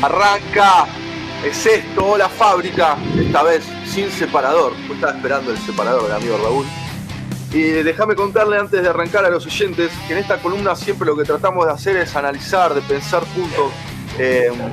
Arranca, es esto, la fábrica, esta vez sin separador. Yo estaba esperando el separador del amigo Raúl. Y déjame contarle antes de arrancar a los oyentes que en esta columna siempre lo que tratamos de hacer es analizar, de pensar juntos,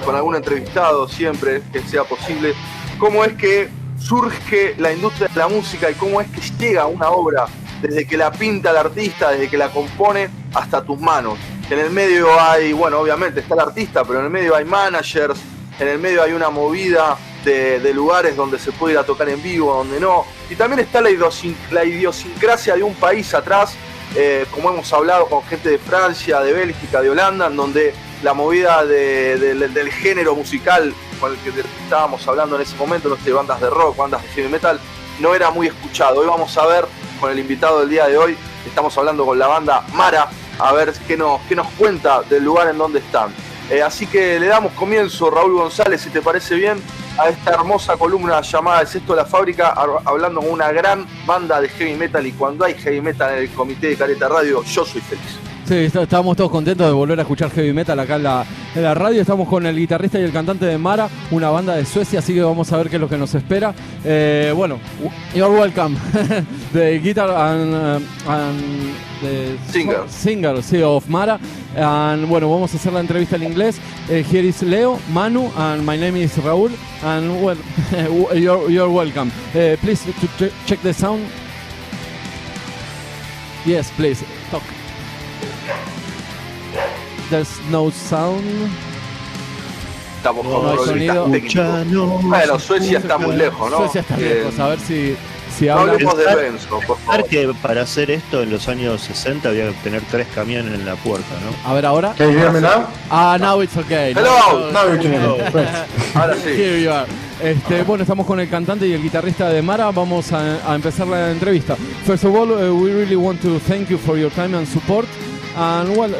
con algún entrevistado siempre que sea posible, cómo es que surge la industria de la música y cómo es que llega una obra desde que la pinta el artista, desde que la compone hasta tus manos. En el medio hay, bueno, obviamente está el artista, pero en el medio hay managers, en el medio hay una movida de lugares donde se puede ir a tocar en vivo, donde no. Y también está la idiosincrasia de un país atrás, como hemos hablado con gente de Francia, de Bélgica, de Holanda, en donde la movida del género musical con el que estábamos hablando en ese momento, no sé, bandas de rock, bandas de heavy metal, no era muy escuchado. Hoy vamos a ver con el invitado del día de hoy, estamos hablando con la banda Mara, a ver qué nos cuenta del lugar en donde están. Así que le damos comienzo, Raúl González, si te parece bien, a esta hermosa columna llamada ¿Es esto la fábrica? Hablando con una gran banda de heavy metal, y cuando hay heavy metal en el Comité de Careta Radio, yo soy feliz. Sí, estamos todos contentos de volver a escuchar heavy metal acá en la radio. Estamos con el guitarrista y el cantante de Mara, una banda de Suecia, así que vamos a ver qué es lo que nos espera. Bueno, you're welcome. The guitar and the singer sí, of Mara. And bueno, vamos a hacer la entrevista en inglés. Here is Leo, Manu, and my name is Raúl. And well, you're welcome. Please to check the sound. Yes, please, talk. There's no sound. Estamos con problemas técnicos. Bueno, Suecia está muy lejos, ¿no? Suecia está lejos, a ver si no hablan. hablemos de Benzo, por favor. Que para hacer esto en los años 60 había que tener 3 camiones en la puerta, ¿no? A ver, ahora. Can you hear me now? Now it's okay. Hello. Now you can hear me. Great. Ahora sí. Here you are. Bueno, estamos con el cantante y el guitarrista de Mara. Vamos a empezar la entrevista. First of all, we really want to thank you for your time and support. And well,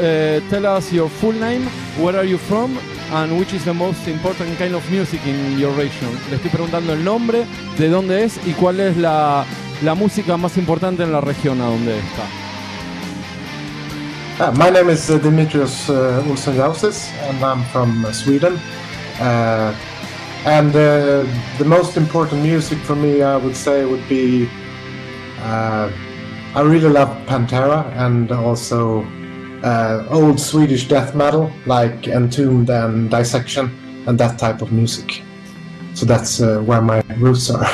tell us your full name, where are you from, and which is the most important kind of music in your region. Le estoy preguntando el nombre, de dónde es y cuál es la música más importante en la región a donde está. My name is Dimitrios Olsson Jausis, and I'm from Sweden. And the most important music for me, I would say, would be I really love Pantera, and also old Swedish death metal like Entombed and Dissection and that type of music. So that's where my roots are.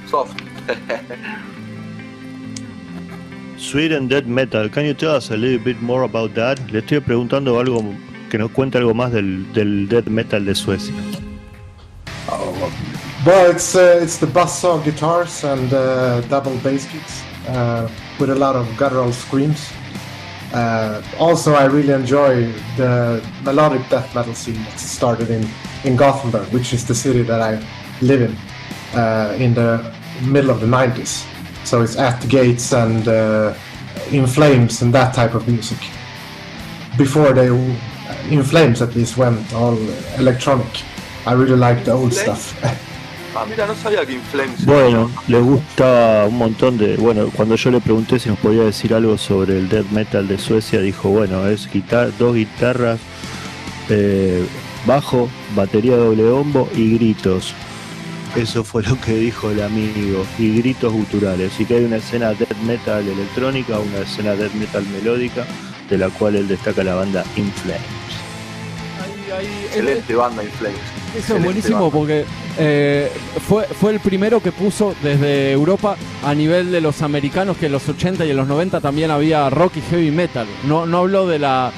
Soft. Sweden death metal. Can you tell us a little bit more about that? Le estoy preguntando algo que nos cuente algo más del death metal de Suecia. Well, it's the buzzsaw guitars and double bass kits with a lot of guttural screams. Also, I really enjoy the melodic death metal scene that started in Gothenburg, which is the city that I live in the middle of the 90s. So it's At the Gates and In Flames and that type of music. Before they, In Flames at least, went all electronic. I really like the old stuff. Mira, no sabía que In Flames. Bueno, le gusta un montón de... Bueno, cuando yo le pregunté si nos podía decir algo sobre el death metal de Suecia, dijo, bueno, es dos guitarras, bajo, batería doble bombo y gritos. Eso fue lo que dijo el amigo, y gritos guturales. Así que hay una escena death metal electrónica, una escena death metal melódica, de la cual él destaca la banda In Flames. Excelente banda In Flames. Eso es buenísimo porque fue el primero que puso desde Europa a nivel de los americanos, que en los 80 y en los 90 también había rock y heavy metal. No habló de la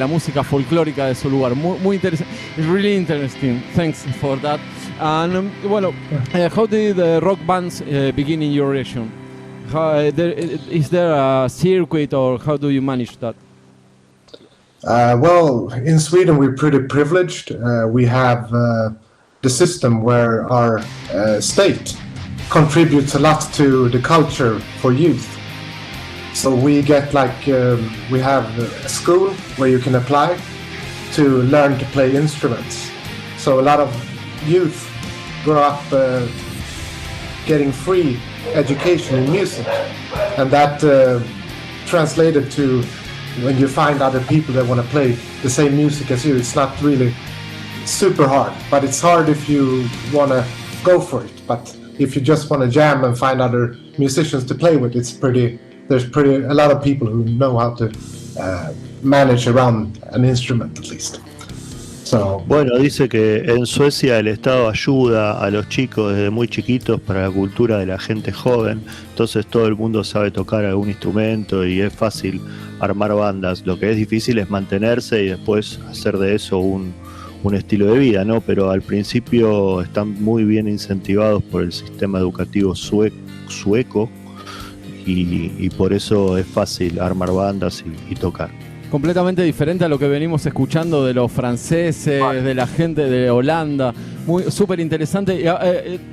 música folclórica de su lugar. Muy interesante. Really interesting. Thanks for that. And bueno, how did the rock bands begin in your region? Is there a circuit, or how do you manage that? Well, in Sweden we're pretty privileged. We have the system where our state contributes a lot to the culture for youth. So we get we have a school where you can apply to learn to play instruments. So a lot of youth grow up getting free education in music, and that translated to when you find other people that want to play the same music as you, it's not really super hard, but it's hard if you want to go for it. But if you just want to jam and find other musicians to play with, there's a lot of people who know how to manage around an instrument at least. So, bueno, dice que en Suecia el Estado ayuda a los chicos desde muy chiquitos para la cultura de la gente joven, entonces todo el mundo sabe tocar algún instrumento y es fácil armar bandas. Lo que es difícil es mantenerse y después hacer de eso un estilo de vida, ¿no? Pero al principio están muy bien incentivados por el sistema educativo sueco y por eso es fácil armar bandas y tocar. Completamente diferente a lo que venimos escuchando de los franceses, de la gente de Holanda. Muy súper interesante.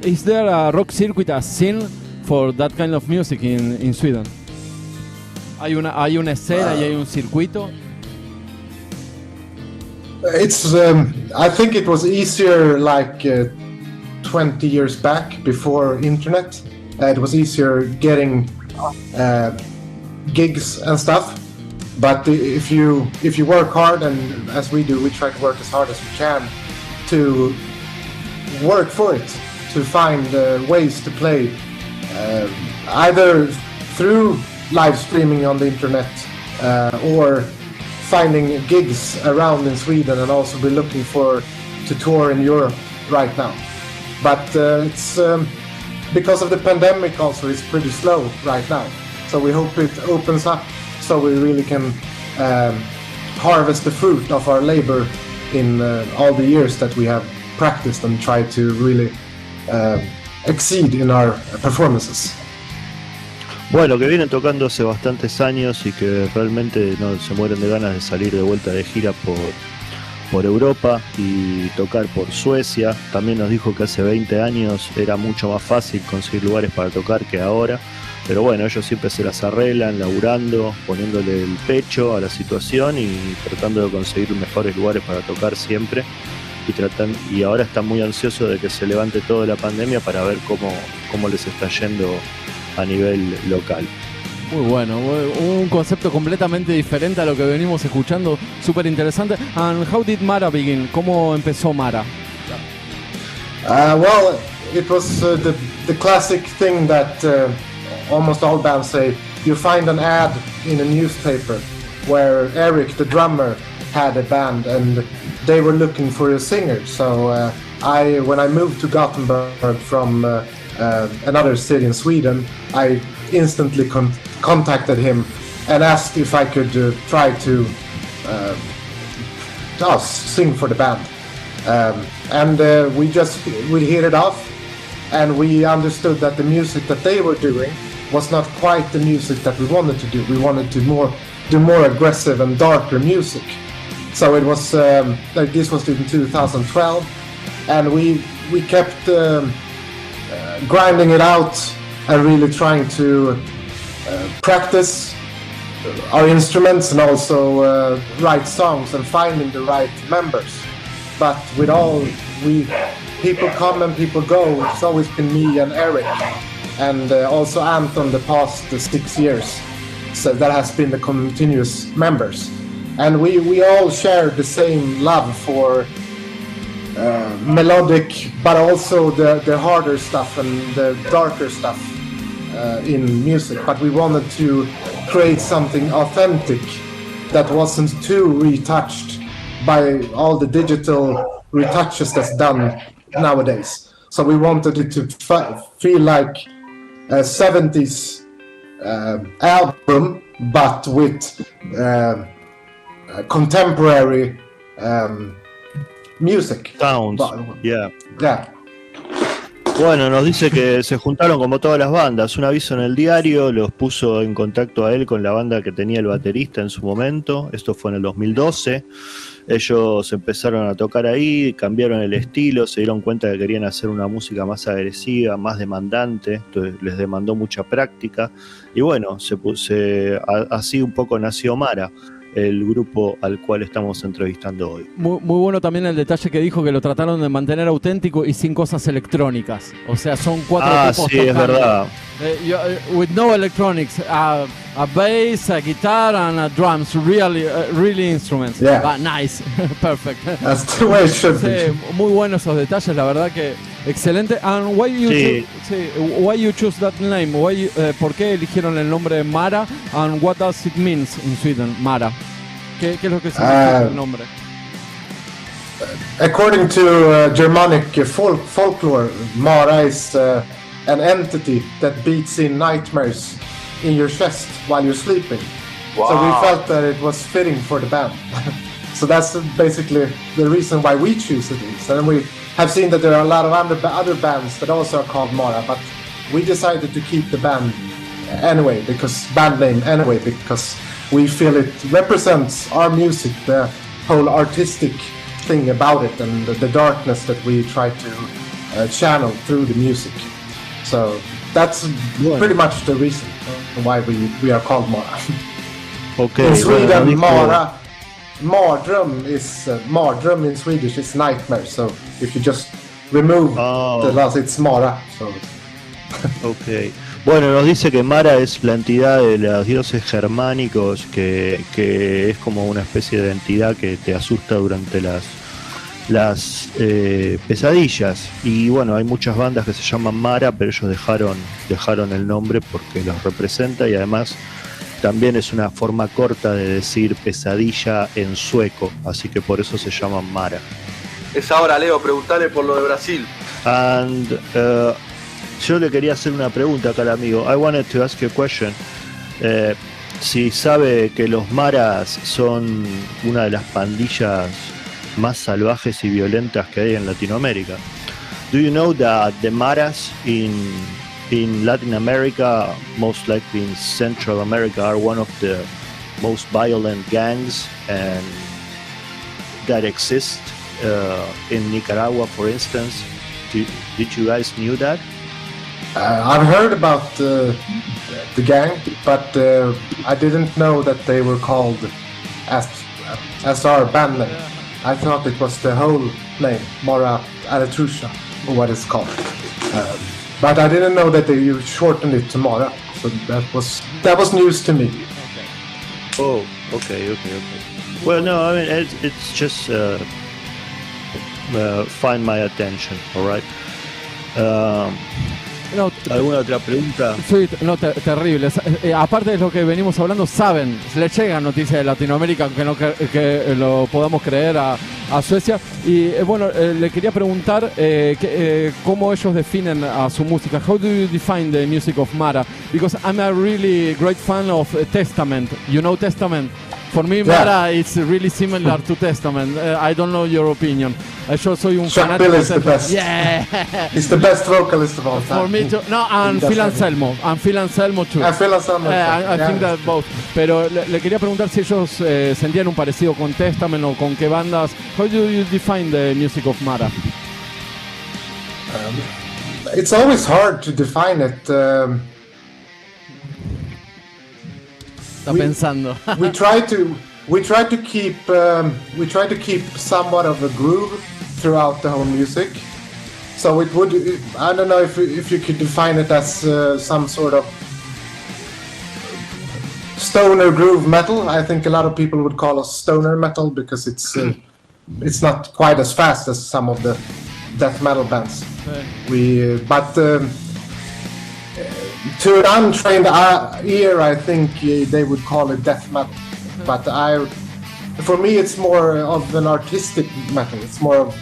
Is there a rock circuit, a scene for that kind of music in Sweden? Hay una escena y hay un circuito. It's I think it was easier like 20 years back before internet. It was easier getting gigs and stuff. But if you work hard, and as we do, we try to work as hard as we can to work for it, to find ways to play, either through live streaming on the internet or finding gigs around in Sweden, and also be looking to tour in Europe right now. But it's because of the pandemic also, it's pretty slow right now. So we hope it opens up so we really can harvest the fruit of our labor in all the years that we have practiced and tried to really exceed in our performances. Bueno, que vienen tocando hace bastantes años y que realmente no se mueren de ganas de salir de vuelta de gira por Europa y tocar por Suecia. También nos dijo que hace 20 años era mucho más fácil conseguir lugares para tocar que ahora. Pero bueno, ellos siempre se las arreglan, laburando, poniéndole el pecho a la situación y tratando de conseguir mejores lugares para tocar siempre. Y ahora están muy ansiosos de que se levante toda la pandemia para ver cómo les está yendo a nivel local. Muy bueno, un concepto completamente diferente a lo que venimos escuchando, súper interesante. And how did Mara begin? ¿Cómo empezó Mara? Well, it was the classic thing that almost all bands say. You find an ad in a newspaper where Eric, the drummer, had a band and they were looking for a singer. So when I moved to Gothenburg from another city in Sweden, I instantly contacted him and asked if I could try to sing for the band. And we hit it off, and we understood that the music that they were doing was not quite the music that we wanted to do. We wanted to do more aggressive and darker music. So it was this was in 2012, and we kept grinding it out and really trying to practice our instruments and also write songs and finding the right members. But with people come and people go. It's always been me and Eric, and also Anton the past 6 years. So that has been the continuous members, and we all share the same love for melodic, but also the harder stuff and the darker stuff in music. But we wanted to create something authentic that wasn't too retouched by all the digital retouches that's done nowadays. So we wanted it to feel like a 70s album, but with contemporary music. Sounds, yeah. Yeah. Bueno, nos dice que se juntaron como todas las bandas. Un aviso en el diario los puso en contacto a él con la banda que tenía el baterista en su momento. Esto fue en el 2012. Ellos empezaron a tocar ahí, cambiaron el estilo, se dieron cuenta que querían hacer una música más agresiva, más demandante, entonces les demandó mucha práctica. Y bueno, así un poco nació Mara. el grupo al cual estamos entrevistando hoy. Muy bueno también el detalle que dijo, que lo trataron de mantener auténtico y sin cosas electrónicas. O sea, son 4 tipos sí, es verdad. With no electronics, a bass, a guitar and a drums, really instruments. Yeah. Nice, perfect. That's the way it should be. Sí, muy buenos esos detalles, la verdad que excelente. And why you choose that name? ¿Por qué eligieron el nombre Mara? And what does it mean in Sweden, Mara? ¿Qué es lo que significa el nombre? According to Germanic folklore, Mara is an entity that beats in nightmares in your chest while you're sleeping. Wow. So we felt that it was fitting for the band. So that's basically the reason why we choose it. And we have seen that there are a lot of other bands that also are called Mara, but we decided to keep the band anyway, because we feel it represents our music, the whole artistic thing about it, and the darkness that we try to channel through the music. So that's pretty much the reason why we are called Mara. Okay, in Sweden, Mardrum is Mardrum in Swedish is nightmare. So if you just remove the last, it's Mara. So. Ok. Bueno, nos dice que Mara es la entidad de los dioses germánicos, que es como una especie de entidad que te asusta durante las pesadillas. Y bueno, hay muchas bandas que se llaman Mara, pero ellos dejaron el nombre porque los representa, y además también es una forma corta de decir pesadilla en sueco, así que por eso se llaman Mara. Es ahora, Leo, preguntale por lo de Brasil. And yo le quería hacer una pregunta acá al amigo. I wanted to ask you a question. Si sabe que los Maras son una de las pandillas más salvajes y violentas que hay en Latinoamérica. Do you know that the Maras in Latin America, most likely in Central America, are one of the most violent gangs and that exist in Nicaragua, for instance? Did you guys knew that? I've heard about the gang, but I didn't know that they were called as our band name. I thought it was the whole name, Mora Aretrusha, or what it's called. But I didn't know that they shortened it to Mora, so that was news to me. Oh, okay. Well, no, I mean it's just find my attention, all right. No, ¿Alguna otra pregunta? Sí, no, terrible. Aparte de lo que venimos hablando, saben, le llegan noticias de Latinoamérica, aunque no que lo podamos creer, a Suecia. Y bueno, le quería preguntar cómo ellos definen a su música. How do you define the music of Mara? Because I'm a really great fan of Testament. You know Testament? For me, Mara is really similar to Testament. I don't know your opinion. Yo soy un Chuck fanático. Bill is the best. Yeah. He's the best vocalist of all time. For me too. No, and Phil Anselmo. And Phil Anselmo too. Phil Anselmo. I think that both. Pero le quería preguntar si ellos sentían un parecido con Testament o con qué bandas. How do you define the music of Mara? It's always hard to define it. Está pensando. we try to keep somewhat of a groove throughout the whole music. So it would, I don't know if you could define it as some sort of stoner groove metal. I think a lot of people would call us stoner metal because it's not quite as fast as some of the death metal bands. To an untrained ear, I think they would call it death metal. But for me, it's more of an artistic metal. It's more of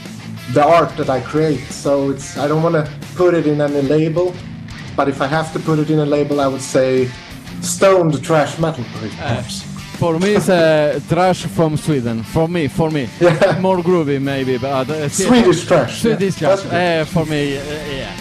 the art that I create. So I don't want to put it in any label. But if I have to put it in a label, I would say stoned trash metal, perhaps. For me, it's trash from Sweden. For me, Yeah. more groovy maybe. But Swedish trash. Swedish trash. For me, yeah.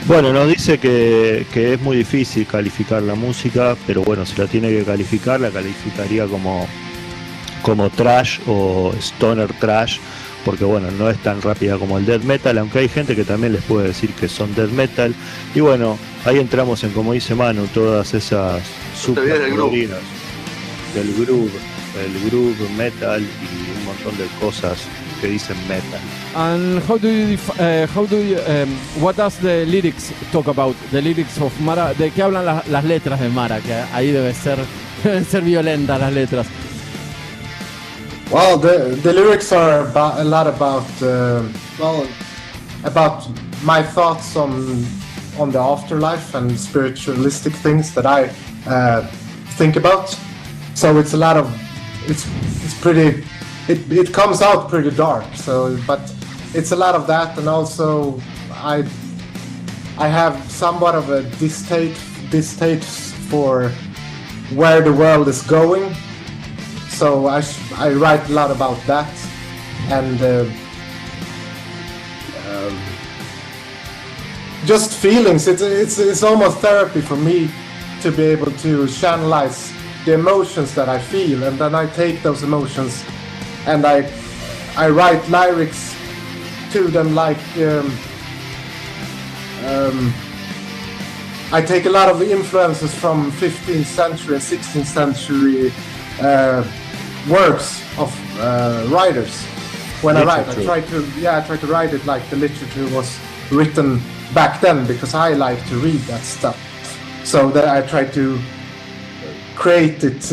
Bueno, nos dice que es muy difícil calificar la música, pero bueno, si la tiene que calificar, la calificaría como trash o stoner trash, porque bueno, no es tan rápida como el death metal, aunque hay gente que también les puede decir que son death metal. Y bueno, ahí entramos en, como dice Manu, todas esas subcategorías. del groove, metal y un montón de cosas que dicen metal. And what does the lyrics talk about? The lyrics of Mara, ¿de qué hablan las letras de Mara? Que ahí deben ser violentas las letras. Well, the lyrics are a lot about my thoughts on the afterlife and spiritualistic things that I think about. So it's a lot of it's pretty. It comes out pretty dark. So, but it's a lot of that, and also I have somewhat of a distaste for where the world is going. So I write a lot about that, and just feelings. It's almost therapy for me to be able to channelize the emotions that I feel, and then I take those emotions and I write lyrics to them. Like I take a lot of influences from 15th century and 16th century works of writers. When literature. I try to write it like the literature was written back then, because I like to read that stuff. So that I try to create it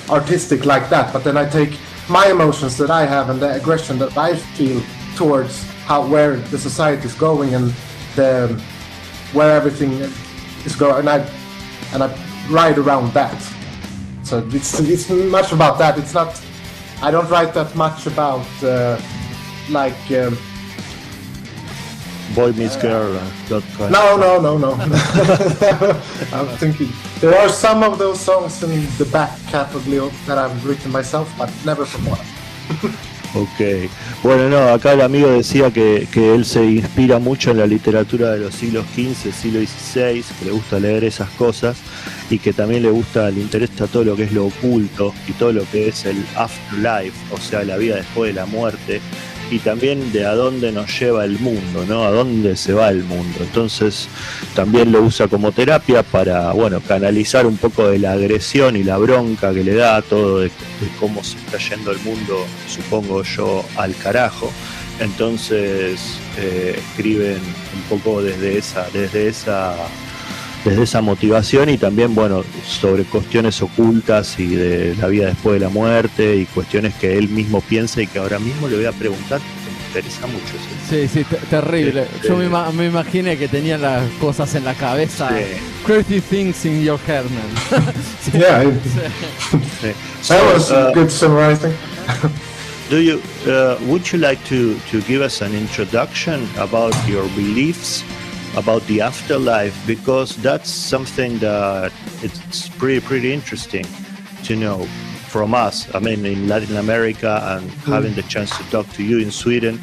artistic like that. But then I take my emotions that I have and the aggression that I feel towards where the society is going and where everything is going, and I write around that. So it's much about that. It's not. I don't write that much about Boy Meets Girl. No. I'm thinking there are some of those songs in the back catalog that I've written myself, but never from one. Ok, bueno, no, acá el amigo decía que él se inspira mucho en la literatura de los siglos XV, siglo XVI, que le gusta leer esas cosas y que también le interesa todo lo que es lo oculto y todo lo que es el afterlife, o sea, la vida después de la muerte, y también de a dónde nos lleva el mundo, ¿no? A dónde se va el mundo. Entonces también lo usa como terapia para, bueno, canalizar un poco de la agresión y la bronca que le da todo de cómo se está yendo el mundo, supongo yo, al carajo. Entonces escriben un poco desde esa motivación, y también, bueno, sobre cuestiones ocultas y de la vida después de la muerte y cuestiones que él mismo piensa y que ahora mismo le voy a preguntar porque me interesa mucho eso. Sí, terrible. Yo me imaginé que tenía las cosas en la cabeza. Sí. Crazy things in your head, man. Sí. Yeah. Sí. That was good summarizing. Would you like to give us an introduction about your beliefs about the afterlife, because that's something that it's pretty interesting to know from us. I mean, in Latin America, and having the chance to talk to you in Sweden,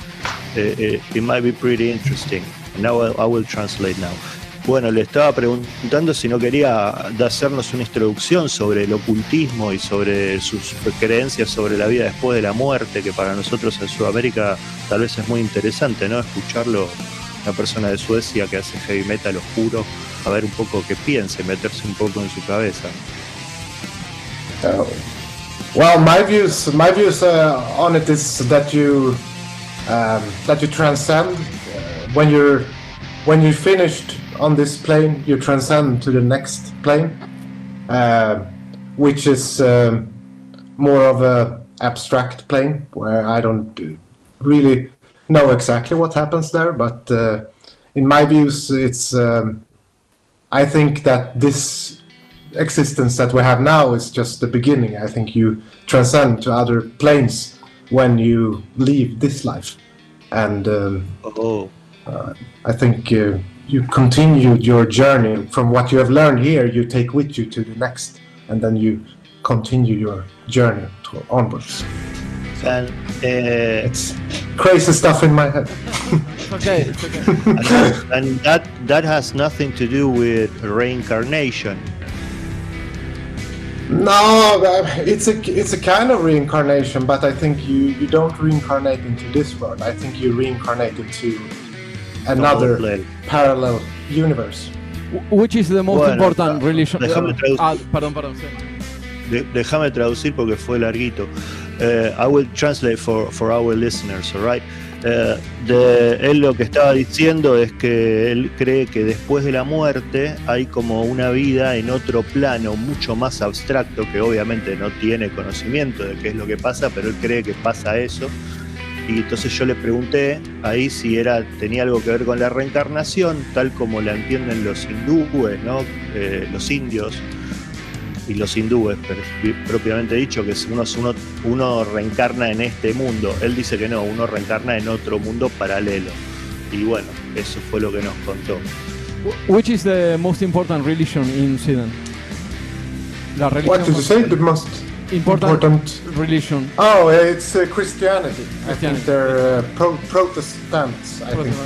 it might be pretty interesting. Now I will translate now. Bueno, le estaba preguntando si no quería hacernos una introducción sobre el ocultismo y sobre sus creencias sobre la vida después de la muerte, que para nosotros en Sudamérica tal vez es muy interesante, ¿no? Escucharlo, una persona de Suecia que hace heavy metal oscuro, a ver un poco qué piensa, meterse un poco en su cabeza. Well, my views on it is that you transcend when you're finished on this plane, you transcend to the next plane, which is more of a abstract plane where I don't really know exactly what happens there, but in my views, it's I think that this existence that we have now is just the beginning. I think you transcend to other planes when you leave this life, and I think you continue your journey from what you have learned here. You take with you to the next, and then you continue your journey onwards. And it's crazy stuff in my head. Okay. And that has nothing to do with reincarnation. No, it's a kind of reincarnation, but I think you don't reincarnate into this world. I think you reincarnate into another parallel universe. Which is the most important religion? Déjame traducir. Perdón. Sí. déjame traducir porque fue larguito. I will translate for our listeners, all right? Él lo que estaba diciendo es que él cree que después de la muerte hay como una vida en otro plano mucho más abstracto, que obviamente no tiene conocimiento de qué es lo que pasa, pero él cree que pasa eso. Y entonces yo le pregunté ahí si tenía algo que ver con la reencarnación, tal como la entienden los hindúes, ¿no? Los indios y los hindúes, propiamente dicho, que uno reencarna en este mundo. Él dice que no, uno reencarna en otro mundo paralelo. Y bueno, eso fue lo que nos contó. Which is the most important religion in Sweden? La religión. What did you say? The most important religion. Oh, it's Christianity. I think they're Protestants. I think.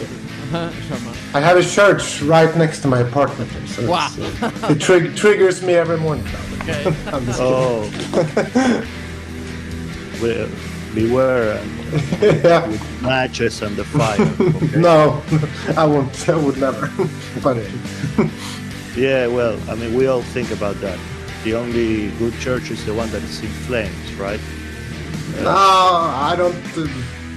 I have a church right next to my apartment, so wow. It triggers me every morning. Okay. Oh. Well, beware yeah. with matches and the fire. Okay? No, I won't. I would never. Funny. Yeah, well, I mean, we all think about that. The only good church is the one that is in flames, right? No, I don't.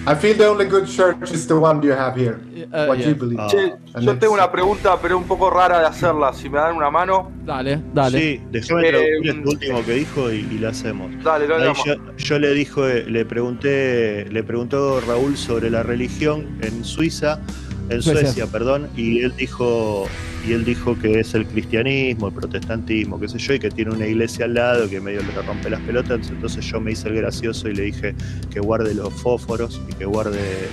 I feel the only good church is the one you have here. What you believe. Che, yo tengo una pregunta, pero un poco rara de hacerla. Si me dan una mano. Dale. Sí, déjame traducir esto último que dijo y la hacemos. Dale, yo le preguntó Raúl sobre la religión en Suecia, perdón, y él dijo que es el cristianismo, el protestantismo, qué sé yo, y que tiene una iglesia al lado que medio le rompe las pelotas. Entonces yo me hice el gracioso y le dije que guarde los fósforos y que guarde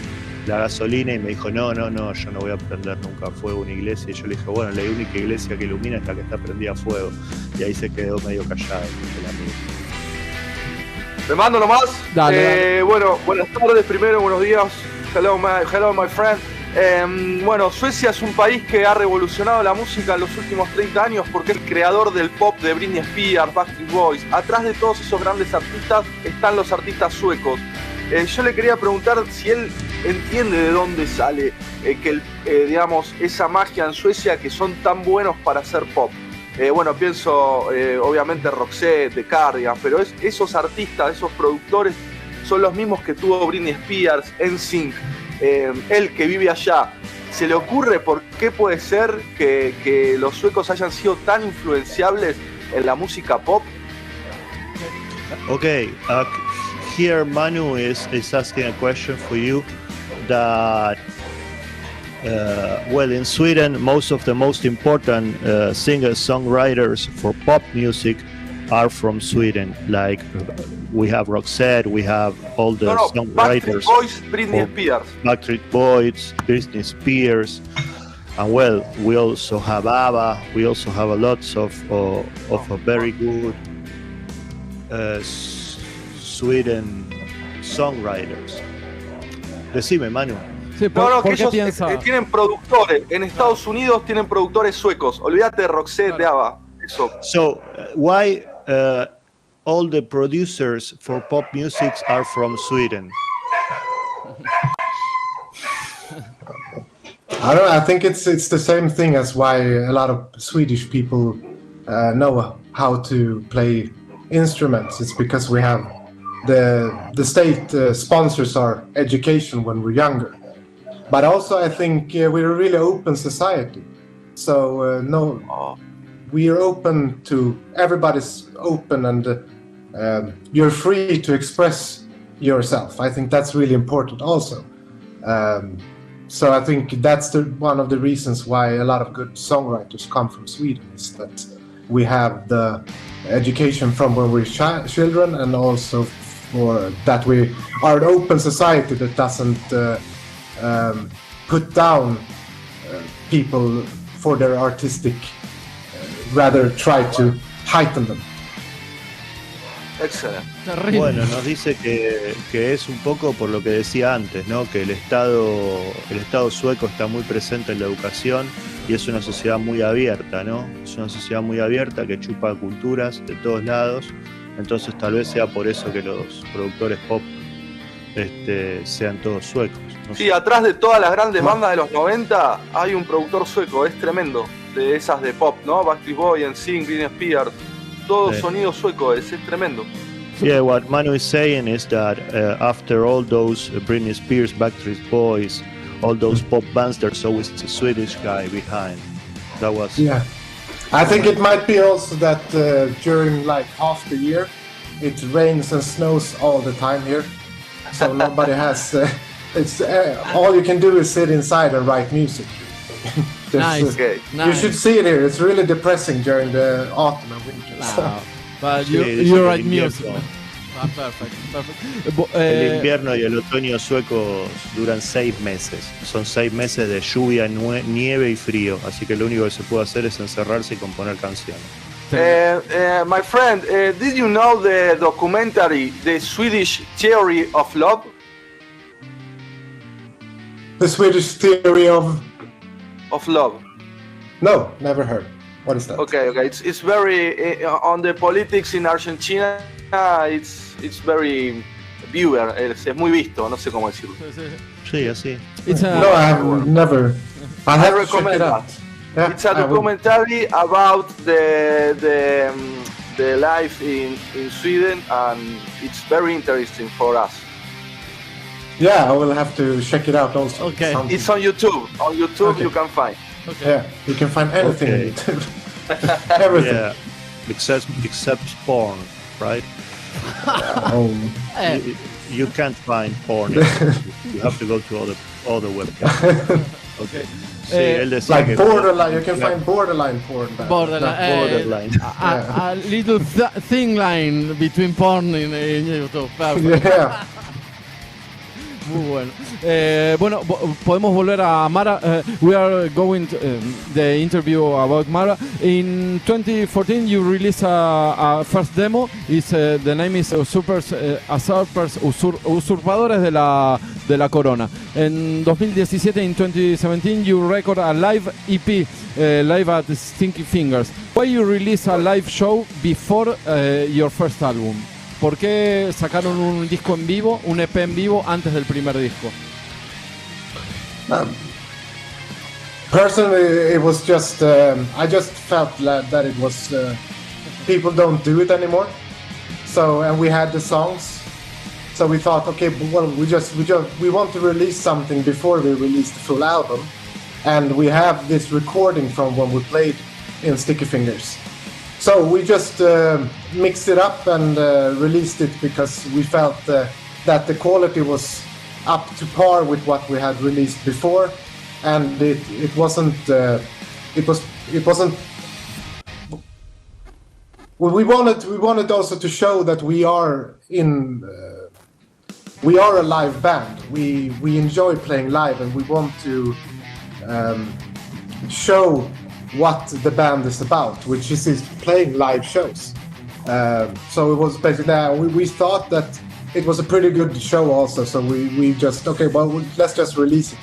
la gasolina, y me dijo no, yo no voy a prender nunca a fuego una iglesia. Y yo le dije, bueno, la única iglesia que ilumina es la que está prendida a fuego. Y ahí se quedó medio callado el amigo. ¿Me mando nomás? Dale. Bueno, buenas tardes primero, buenos días. Hello my friend. Bueno, Suecia es un país que ha revolucionado la música en los últimos 30 años porque es el creador del pop de Britney Spears, Backstreet Boys. Atrás de todos esos grandes artistas están los artistas suecos. Yo le quería preguntar si él entiende de dónde sale digamos, esa magia en Suecia, que son tan buenos para hacer pop. Bueno, pienso obviamente Roxette, The Cardigan, pero esos artistas, esos productores son los mismos que tuvo Britney Spears, NSYNC. Él que vive allá, ¿se le ocurre por qué puede ser que los suecos hayan sido tan influenciables en la música pop? Okay, here Manu is asking a question for you that well, in Sweden most of the most important singer-songwriters for pop music are from Sweden. Like we have Roxette, we have all the songwriters. Backstreet Boys, Britney Spears. Backstreet Boys, Britney Spears, and well, we also have ABBA. We also have a lots of a very good Sweden songwriters. Decime, Manu. Sí, no, que ellos tienen productores. En Estados Unidos tienen productores suecos. Olvídate de Roxette, de ABBA. Eso. So why all the producers for pop music are from Sweden? I don't know, I think it's the same thing as why a lot of Swedish people know how to play instruments. It's because we have the state sponsors our education when we're younger. But also I think we're a really open society. So we are open to, everybody's open, and you're free to express yourself. I think that's really important also. So I think that's one of the reasons why a lot of good songwriters come from Sweden, is that we have the education from when we're children, and also for that we are an open society that doesn't put down people for their artistic, rather try to heighten them. Excelente. Bueno, nos dice que es un poco por lo que decía antes, ¿no? Que el Estado sueco está muy presente en la educación y es una sociedad muy abierta, ¿no? Es una sociedad muy abierta que chupa culturas de todos lados. Entonces tal vez sea por eso que los productores pop sean todos suecos. No Sí, sé. atrás de todas las grandes bandas de los 90 hay un productor sueco, es tremendo, de esas de pop, ¿no? Backstreet Boys, NSYNC, Britney Spears. todo sonido sueco, es tremendo. Yeah, what Manu is saying is that after all those Britney Spears, Backstreet Boys, all those pop bands, there's always a Swedish guy behind. That was... Yeah. I think it might be also that during like half the year, it rains and snows all the time here. So nobody has... it's all you can do is sit inside and write music. Nice. Okay. You should see it here. It's really depressing during the autumn and winter. No, but Sí, dice you que write el music. invierno- Perfect. El invierno y el otoño suecos duran 6 meses. Son 6 meses de lluvia, nieve y frío. Así que lo único que se puede hacer es encerrarse y componer canciones. My friend, did you know the documentary, The Swedish Theory of Love? The Swedish theory of... Of love. No, never heard. What is that? Okay. It's very on the politics in Argentina. It's very viewer. Es muy visto. No sé cómo decirlo. Sí, así. No, I have never. I have to check recommend it out. Yeah, It's a I will. documentary about the life in Sweden, and it's very interesting for us. Yeah, I will have to check it out also. Okay. Sounds- It's on YouTube. On YouTube Okay. you can find. Yeah, you can find anything Okay. on YouTube. Everything. Yeah, except porn, right? Oh. You can't find porn. You have to go to other websites. Okay. Sí, él decía Like que borderline, you can find borderline porn. but Borderline. not borderline. A little thin line between porn in YouTube. Perfect. Yeah. Muy bueno. Bueno, podemos volver a Mara. We are going to the interview about Mara. In 2014, you released a first demo. The name is Usurpadores de la Corona. En 2017, in 2017, you record a live EP, live at Stinky Fingers. Why you release a live show before your first album? ¿Por qué sacaron un disco en vivo, un EP en vivo, antes del primer disco? Personally, it was just I just felt that it was people don't do it anymore. So and we had the songs, so we thought, okay, well, we want to release something before we release the full album, and we have this recording from when we played in Sticky Fingers. So we just mixed it up and released it because we felt that the quality was up to par with what we had released before, and it wasn't. Well, we wanted also to show that we are a live band. We enjoy playing live, and we want to show what the band is about, which is playing live shows. So it was basically that. We thought that it was a pretty good show also, so we just, okay, well, let's just release it.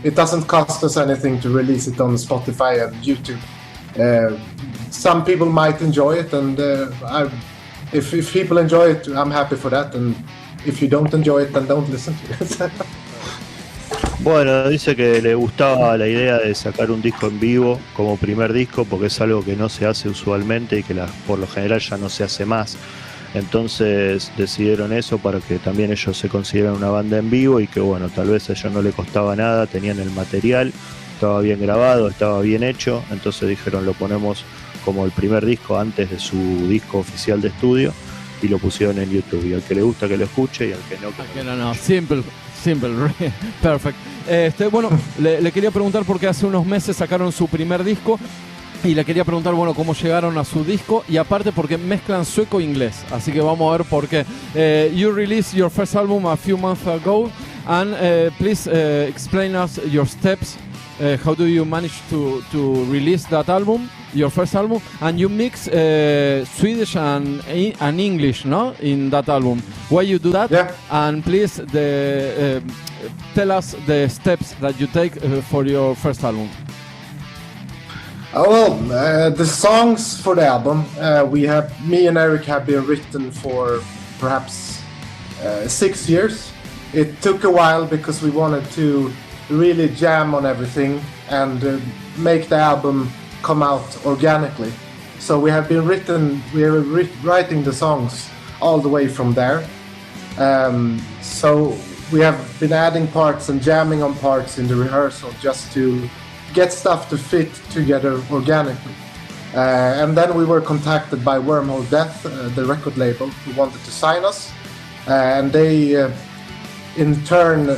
It doesn't cost us anything to release it on Spotify and YouTube. Some people might enjoy it, and if people enjoy it, I'm happy for that, and if you don't enjoy it, then don't listen to it. Bueno, dice que le gustaba la idea de sacar un disco en vivo como primer disco porque es algo que no se hace usualmente y que por lo general ya no se hace más. Entonces decidieron eso para que también ellos se consideran una banda en vivo y que bueno, tal vez a ellos no le costaba nada, tenían el material, estaba bien grabado, estaba bien hecho, entonces dijeron lo ponemos como el primer disco antes de su disco oficial de estudio y lo pusieron en YouTube, y al que le gusta que lo escuche y al que no, que No. Simple, perfect. Bueno, le quería preguntar porque hace unos meses sacaron su primer disco y le quería preguntar, bueno, cómo llegaron a su disco y aparte porque mezclan sueco e inglés, así que vamos a ver por qué. You released your first album a few months ago and please explain us your steps. How do you manage to release that album, your first album, and you mix Swedish and English, no, in that album? Why you do that? Yeah. And please tell us the steps that you take for your first album. The songs for the album, me and Eric have been written for perhaps 6 years. It took a while because we wanted to really jam on everything and make the album come out organically. So we have been writing the songs all the way from there. So we have been adding parts and jamming on parts in the rehearsal just to get stuff to fit together organically. And then we were contacted by Wormhole Death, the record label, who wanted to sign us. And they, in turn,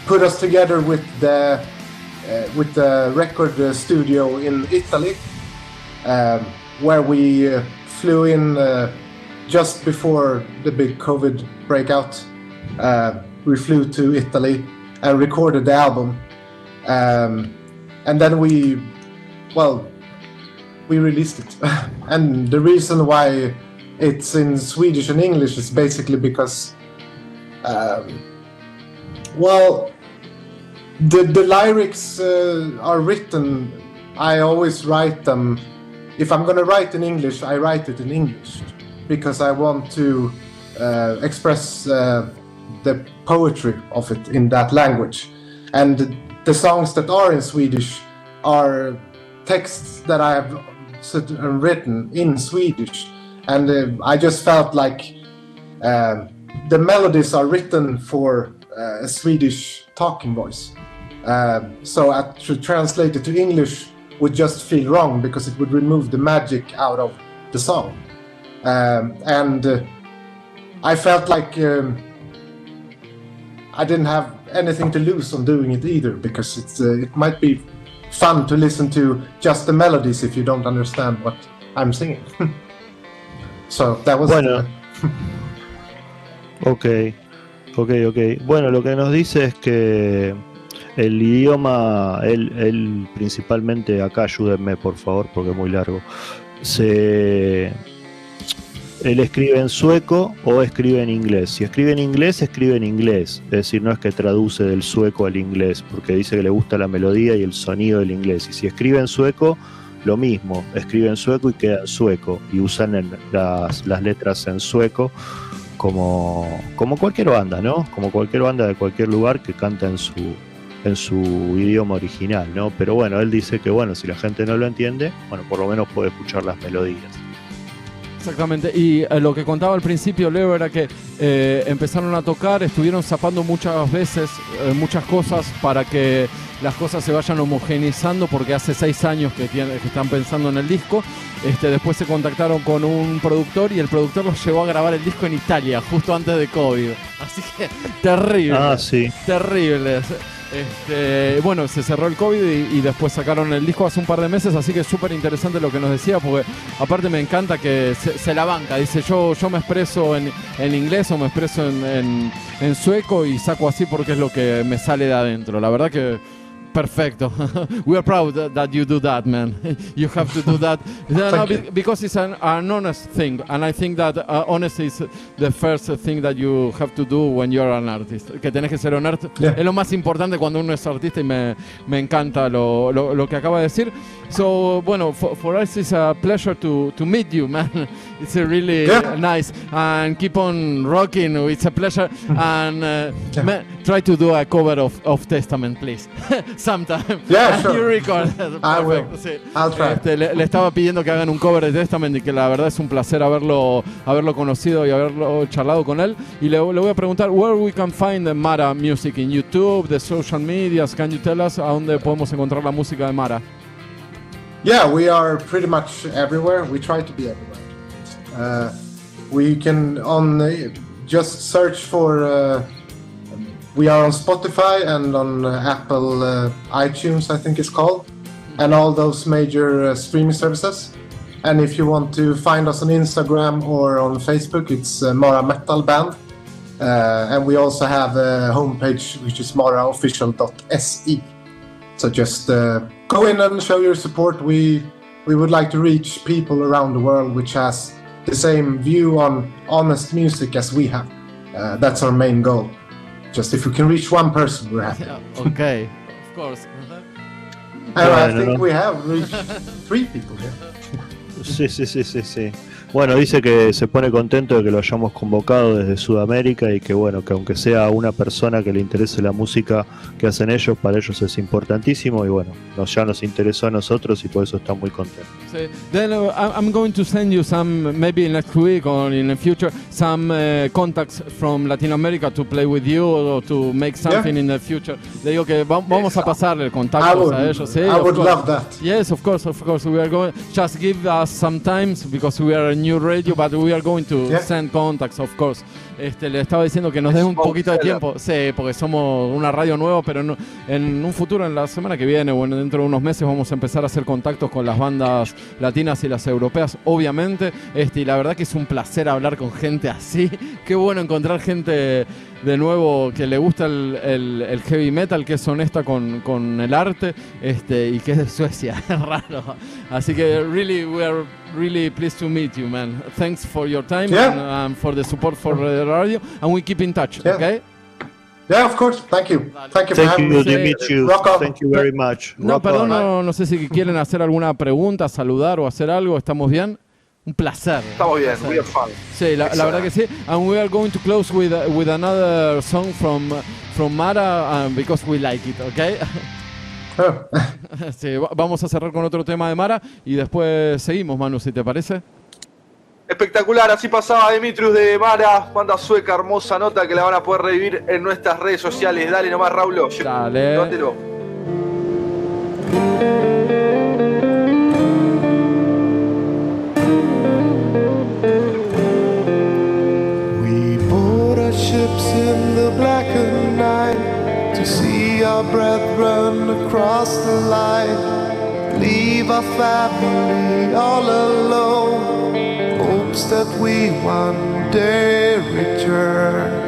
put us together with the record studio in Italy, where we flew in just before the big COVID breakout. We flew to Italy and recorded the album. And then we released it. And the reason why it's in Swedish and English is basically because, the lyrics are written. I always write them. If I'm gonna write in English, I write it in English because I want to express the poetry of it in that language. And the songs that are in Swedish are texts that I have written in Swedish. And I just felt like the melodies are written for a Swedish talking voice. So to translate it to English would just feel wrong because it would remove the magic out of the song. And I felt like I didn't have anything to lose on doing it either, because it might be fun to listen to just the melodies if you don't understand what I'm singing. So that was... Bueno. Ok. Bueno, lo que nos dice es que el idioma, él principalmente, acá ayúdenme por favor porque es muy largo, él escribe en sueco o escribe en inglés. Si escribe en inglés, escribe en inglés. Es decir, no es que traduce del sueco al inglés, porque dice que le gusta la melodía y el sonido del inglés. Y si escribe en sueco, lo mismo. Escribe en sueco y queda en sueco. Y usan las letras en sueco como cualquier banda, ¿no? Como cualquier banda de cualquier lugar que canta en su idioma original, ¿no? Pero bueno, él dice que bueno, si la gente no lo entiende, bueno, por lo menos puede escuchar las melodías. Exactamente, y lo que contaba al principio Leo era que empezaron a tocar, estuvieron zapando muchas veces muchas cosas para que las cosas se vayan homogeneizando, porque hace 6 años que están pensando en el disco. Después se contactaron con un productor y el productor los llevó a grabar el disco en Italia justo antes de COVID, así que terrible. Ah, sí. Terrible. Bueno, se cerró el COVID y después sacaron el disco hace un par de meses, así que es súper interesante lo que nos decía, porque aparte me encanta que se la banca, dice yo me expreso en inglés o me expreso en sueco y saco así porque es lo que me sale de adentro. La verdad que perfecto. We are proud that you do that, man. You have to do that. Because it's an honest thing, and I think that honesty is the first thing that you have to do when you're an artist. Que tenés que ser honesto. Yeah. Es lo más importante cuando uno es artista y me encanta lo que acaba de decir. So, bueno, for us it's a pleasure to meet you, man. It's a really nice. And keep on rocking. It's a pleasure. And man, try to do a cover of Testament, please. Sometime. Yeah, sure. You record. I will. Sí. I'll try. Le estaba pidiendo que hagan un cover de Testament y que la verdad es un placer haberlo conocido y haberlo charlado con él. Y le voy a preguntar where we can find the Mara music in YouTube, the social medias. Can you tell us a dónde podemos encontrar la música de Mara? Yeah, we are pretty much everywhere. We try to be everywhere. We can just search for. We are on Spotify and on Apple iTunes, I think it's called, and all those major streaming services. And if you want to find us on Instagram or on Facebook, it's Mara Metal Band. And we also have a homepage, which is maraofficial.se. So just go in and show your support. We would like to reach people around the world which has the same view on honest music as we have. That's our main goal. Just if we can reach one person, we're happy. Yeah, okay, of course. And I think we have reached 3 people here. Sí. Bueno, dice que se pone contento de que lo hayamos convocado desde Sudamérica y que bueno, que aunque sea una persona que le interese la música que hacen ellos, para ellos es importantísimo y bueno, ya nos interesó a nosotros y por eso están muy contentos. Then I'm going to send you some, maybe next week or in the future, some contacts from Latin America to play with you or to make something in the future. Le digo que vamos a pasarle contactos a ellos. I would love that. Yes, of course. We are going. Just give us some times because we are a new radio, but we are going to send contacts, of course. Le estaba diciendo que nos den un poquito de tiempo. Sí, porque somos una radio nueva, pero en un futuro, en la semana que viene, bueno, dentro de unos meses vamos a empezar a hacer contactos con las bandas latinas y las europeas, obviamente. Y la verdad que es un placer hablar con gente así. Qué bueno encontrar gente de nuevo que le gusta el heavy metal, que es honesta con el arte, y que es de Suecia. Es raro. Así que we are really pleased to meet you, man. Thanks for your time and for the support for the radio, and we keep in touch, okay? Yeah, of course. Thank you. Thank you for having me. Dimitri. Thank you very much. No sé si quieren hacer alguna pregunta, saludar o hacer algo. ¿Estamos bien? Un placer. Estamos bien, we are fun. Sí, la verdad que sí. And we are going to close with another song from Mara because we like it, okay? Sí, vamos a cerrar con otro tema de Mara y después seguimos, Manu, si te parece. Espectacular, así pasaba Dimitrius de Mara, banda sueca, hermosa nota que la van a poder revivir en nuestras redes sociales. Dale nomás, Raulo. Dale. Llévatelo. We board our ships in the blackened night to see our brethren across the line, leave our family all alone, hopes that we one day return.